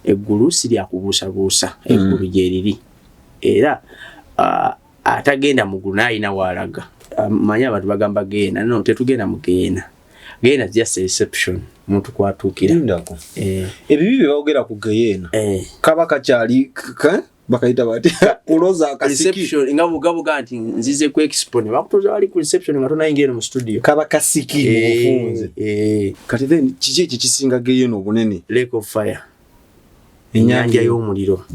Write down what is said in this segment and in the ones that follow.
eggulu sirya kubuusabuusa eggulu gye liri era atagenda mu ggulu n'alina w'alaga manyi abantu bagamba geena no tetugenda mu geena geena just a reception muntu kwatuukira ebibi bye boogera ku geena kaba kakyali bakayita bati kuloza akasiki reception nga bugabuga nti nzize ku expo ne bakutoza wali ku reception nga tonayingira mu studio kaba kasiki mu bufunze kati then kiki kisinga geena obunene lake of fire ennyanja y'omuliro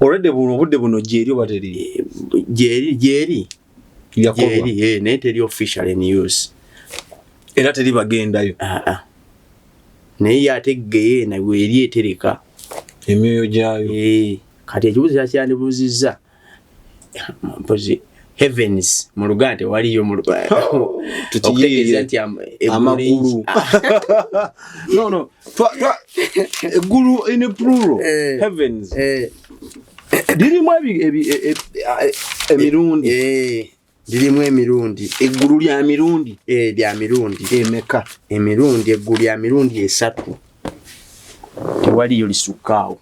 already budde buno gyeri obateri gyeri naye teri official news era teri bagendayo naye ate geena weeri etereka emyoyo gyayo kati ekibuuzo kyakyandibuuzizza mpozi heavens mu Luganda tewaliyo okutegeeza nti amakulu no eggulu in plural heavens lirimu emirundi lirimu emirundi eggulu lya mirundi emeka emirundi eggulu lya mirundi 3 tewaliyo lisukkaawo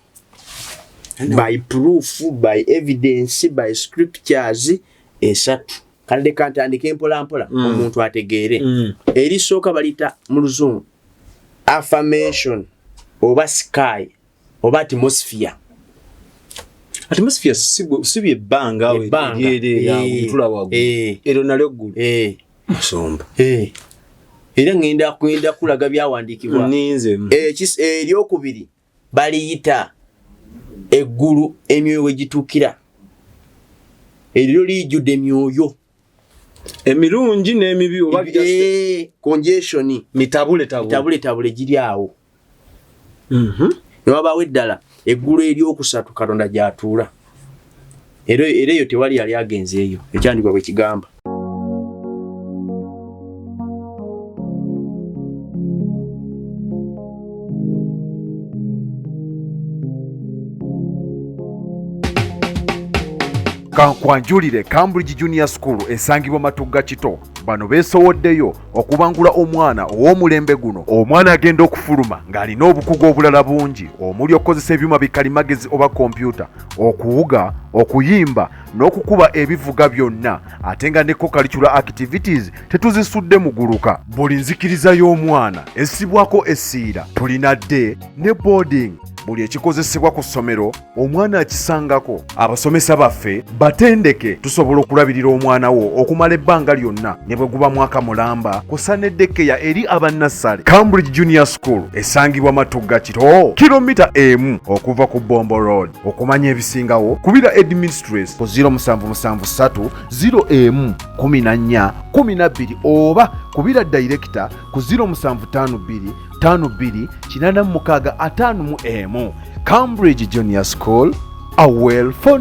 by proof, by evidence, by scriptures, 3. Kalde kantandike mpola omuntu ategeere. Erisooka balita mu Luzungu affirmation oba sky oba atmosphere. Atmosphere sibye banga we yere ya mutula wagu. Ero nalyo ggulu. Musomba. Era ngenda kulaga byawandiikibwa. Ninze. Eryokubiri baliyita eggulu emyoyo wegituukira eryo lijjudde emyoyo emirungi n'emibi oba congestion mitabule giri awo newabaawo eddala eggulu eryokusatu Katonda gy'atuula era eyo tewali yali agenzeeyo ekyandikwa bwe kigamba. Kankwanjulire Cambridge Junior School esangibwa Matugga Kito. Bano beesowoddeyo okubangula omwana ow'omulembe guno. Omwana agenda okufuluma ng'alina obukugu obulala bungi omuli okukozesa ebyuma bikalimagezi oba kompyuta, okuwuga, okuyimba n'okukuba ebivuga byonna, ate nga ne co-curricular activities tetuzisudde muguluka. Buli nzikiriza y'omwana essibwako essiira. Tulina day ne boarding. Buli ekikozesebwa ku ssomero omwana akisangako. Abasomesa baffe batendeke tusobola okulabirira omwana wo okumala ebbanga lyonna ne bwe guba mwaka mulamba kusa n'eddekeya eri abannassale. Cambridge Junior School esangibwa Matugga Kito, kilomita 1 okuva ku Bombo Road. Okumanya ebisingawo kubira administrator ku 0773 01 14 oba kubira director ku 0752 52 86 Cambridge Junior School, a well for